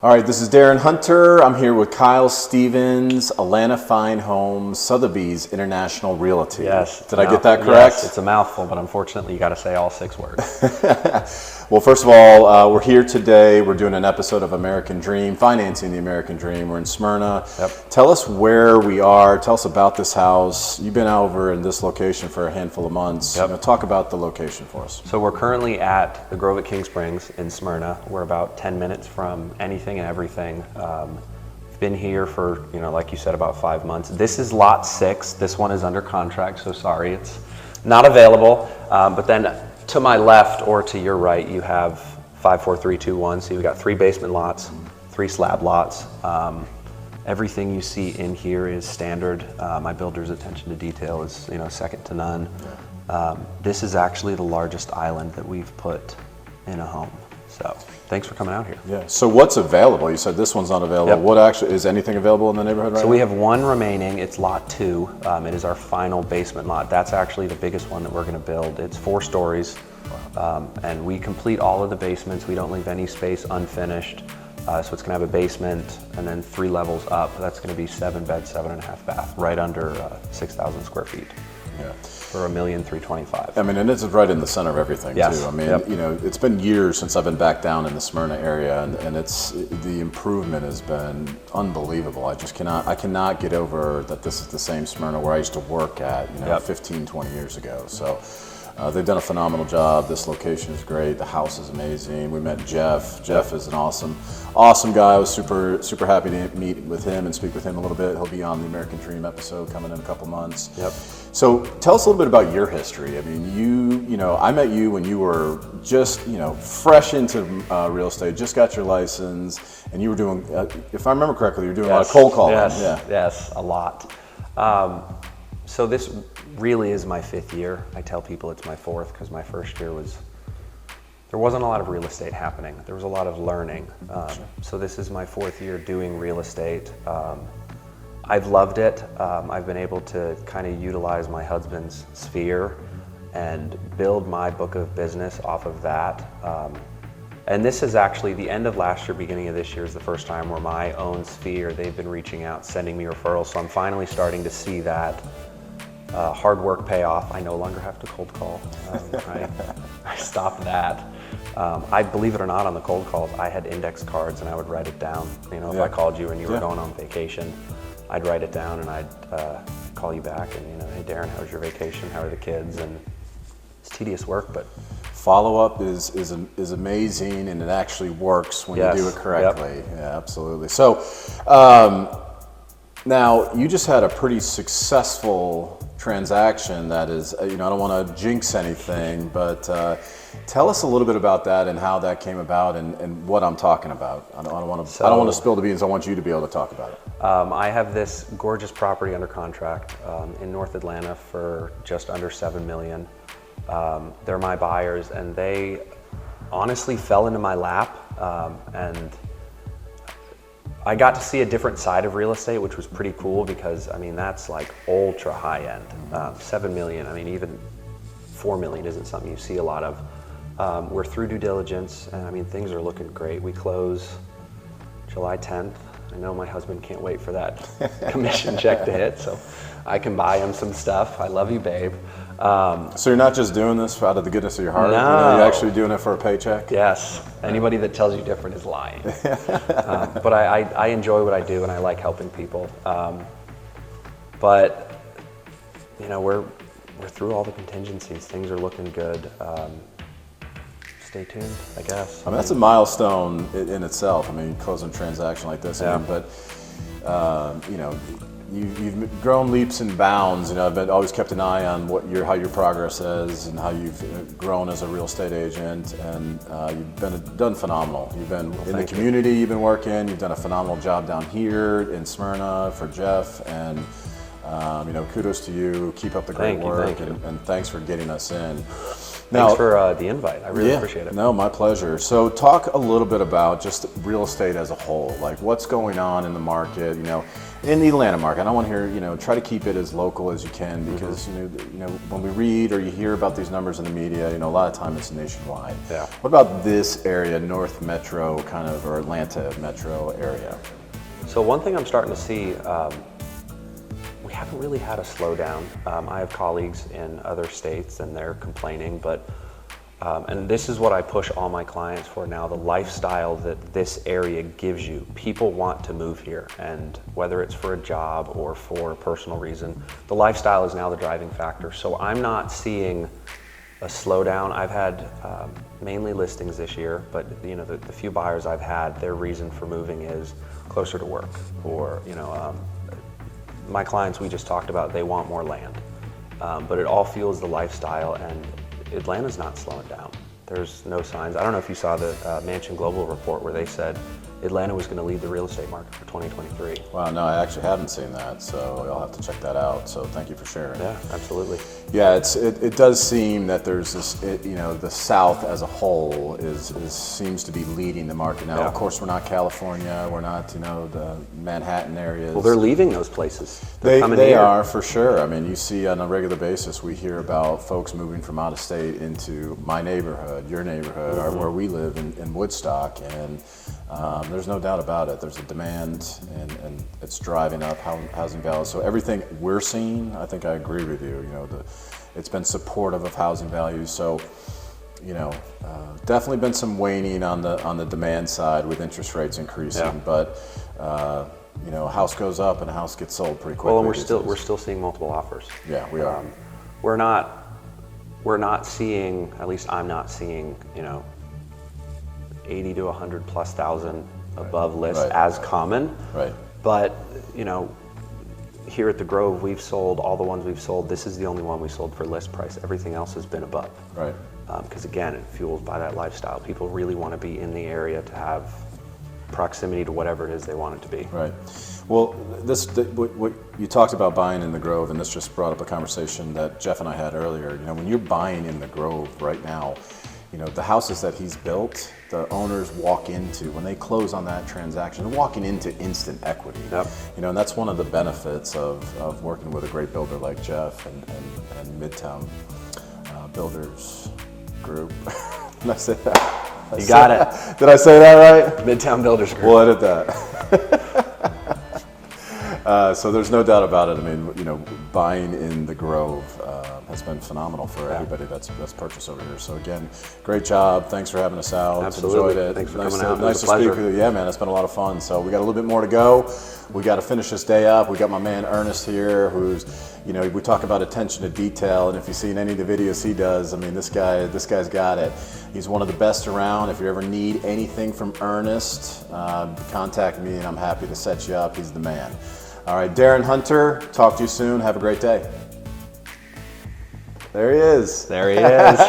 All right, this is Darren Hunter. I'm here with Kyle Stevens, Atlanta Fine Homes, Sotheby's International Realty. Yes. Did I get that correct? Yes, it's a mouthful, but unfortunately you got to say all 6 words. Well, first of all, we're here today. We're doing an episode of American Dream, Financing the American Dream. We're in Smyrna. Yep. Tell us where we are. Tell us about this house. You've been over in this location for a handful of months. Yep. Talk about the location for us. So we're currently at the Grove at King Springs in Smyrna. We're about 10 minutes from anything and everything. Been here for, like you said, about 5 months. This is lot 6. This one is under contract, so sorry, it's not available. But then to my left or to your right, you have 5, 4, 3, 2, 1. So you've got 3 basement lots, 3 slab lots. Everything you see in here is standard. My builder's attention to detail is, second to none. This is actually the largest island that we've put in a home. So thanks for coming out here. Yeah. So what's available? You said this one's not available. Yep. What actually is anything available in the neighborhood right now? So we have 1 remaining. It's lot 2. It is our final basement lot. That's actually the biggest one that we're going to build. It's 4 stories, and we complete all of the basements. We don't leave any space unfinished. So it's going to have a basement and then 3 levels up. That's going to be 7 bed, 7.5 bath, right under 6,000 square feet. Yeah. For $1,325,000. I mean, and it's right in the center of everything, yes. too. I mean, Yep. It's been years since I've been back down in the Smyrna area, and the improvement has been unbelievable. I cannot get over that this is the same Smyrna where I used to work at, Yep. 15, 20 years ago. So they've done a phenomenal job. This location is great. The house is amazing. We met Jeff. Jeff is an awesome guy. I was super happy to meet with him and speak with him a little bit. He'll be on the American Dream episode coming in a couple months. Yep. So tell us a little bit about your history. I mean, I met you when you were just, fresh into real estate, just got your license, and you were doing, if I remember correctly, you were doing a lot of cold calling. Yes, a lot. So this really is my 5th year. I tell people it's my 4th because my first year there wasn't a lot of real estate happening. There was a lot of learning. So this is my 4th year doing real estate. I've loved it. I've been able to kind of utilize my husband's sphere and build my book of business off of that. And this is actually the end of last year, beginning of this year is the first time where my own sphere, they've been reaching out, sending me referrals. So I'm finally starting to see that hard work pay off. I no longer have to cold call. I stopped that. I believe it or not, on the cold calls, I had index cards and I would write it down. If I called you and you were going on vacation, I'd write it down and I'd call you back and, hey Darren, how was your vacation? How are the kids? And it's tedious work, but follow-up is amazing, and it actually works when you do it correctly. Yep. Yeah, absolutely. So now you just had a pretty successful transaction that is, I don't want to jinx anything, but tell us a little bit about that and how that came about and what I'm talking about. I don't want to spill the beans. I want you to be able to talk about it. I have this gorgeous property under contract in North Atlanta for just under $7 million. They're my buyers, and they honestly fell into my lap, and I got to see a different side of real estate, which was pretty cool because, that's like ultra high end. 7 million, even 4 million isn't something you see a lot of. We're through due diligence, and things are looking great. We close July 10th. I know my husband can't wait for that commission check to hit, so I can buy him some stuff. I love you, babe. So you're not just doing this out of the goodness of your heart? No. You're actually doing it for a paycheck? Yes. Anybody that tells you different is lying. But I enjoy what I do, and I like helping people. But we're through all the contingencies. Things are looking good. Stay tuned, I guess. That's a milestone in itself. Closing a transaction like this. Yeah. But you've grown leaps and bounds. I've always kept an eye on how your progress is and how you've grown as a real estate agent, and you've done phenomenal. You've been in the community. You've been working. You've done a phenomenal job down here in Smyrna for Jeff, and kudos to you. Keep up the great work, and thanks for getting us in. Thanks for the invite. I really appreciate it. No, my pleasure. So talk a little bit about just real estate as a whole, like what's going on in the market, in the Atlanta market. I don't want to hear, try to keep it as local as you can because, when we read or you hear about these numbers in the media, a lot of time it's nationwide. Yeah. What about this area, North Metro kind of, or Atlanta Metro area? So one thing I'm starting to see, we haven't really had a slowdown. I have colleagues in other states and they're complaining, but and this is what I push all my clients for now, the lifestyle that this area gives you. People want to move here, and whether it's for a job or for a personal reason, the lifestyle is now the driving factor. So I'm not seeing a slowdown. I've had mainly listings this year, but the few buyers I've had, their reason for moving is closer to work, or my clients we just talked about, they want more land. But it all fuels the lifestyle, and Atlanta's not slowing down. There's no signs. I don't know if you saw the Mansion Global report where they said Atlanta was going to lead the real estate market for 2023. Wow, no, I actually haven't seen that, so I'll have to check that out. So thank you for sharing. Yeah, absolutely. Yeah, it does seem that there's this, the South as a whole seems to be leading the market now. Yeah. Of course, we're not California, we're not, the Manhattan areas. Well, they're leaving those places. They here. are, for sure. I mean, you see on a regular basis, we hear about folks moving from out of state into my neighborhood, your neighborhood, or where we live in Woodstock, and there's no doubt about it. There's a demand, and it's driving up housing values. So everything we're seeing, I think I agree with you. It's been supportive of housing values. So, definitely been some waning on the demand side with interest rates increasing. Yeah. But a house goes up and a house gets sold pretty quickly. Well, and we're still seeing multiple offers. Yeah, we are. We're not seeing, at least I'm not seeing, 80 to 100 plus thousand above list as common. Right. But, here at the Grove, we've sold all the ones we've sold. This is the only one we sold for list price. Everything else has been above. Right. Because again, it fuels by that lifestyle. People really want to be in the area to have proximity to whatever it is they want it to be. Right. Well, what you talked about buying in the Grove, and this just brought up a conversation that Jeff and I had earlier. When you're buying in the Grove right now, the houses that he's built, the owners walk into, when they close on that transaction, they're walking into instant equity. Yep. And that's one of the benefits of working with a great builder like Jeff and Midtown Builders Group. Did I say that? You got it. Did I say that right? Midtown Builders Group. We'll edit that. So there's no doubt about it. I mean, buying in the Grove has been phenomenal for everybody that's purchased over here. So again, great job. Thanks for having us out. Absolutely. Enjoyed it. Thanks for nice coming out. Nice to speak with you. Yeah, man, it's been a lot of fun. So we got a little bit more to go. We got to finish this day up. We got my man Ernest here, who's, we talk about attention to detail, and if you've seen any of the videos he does, I mean, this guy's got it. He's one of the best around. If you ever need anything from Ernest, contact me, and I'm happy to set you up. He's the man. All right, Darren Hunter, talk to you soon. Have a great day. There he is. There he is.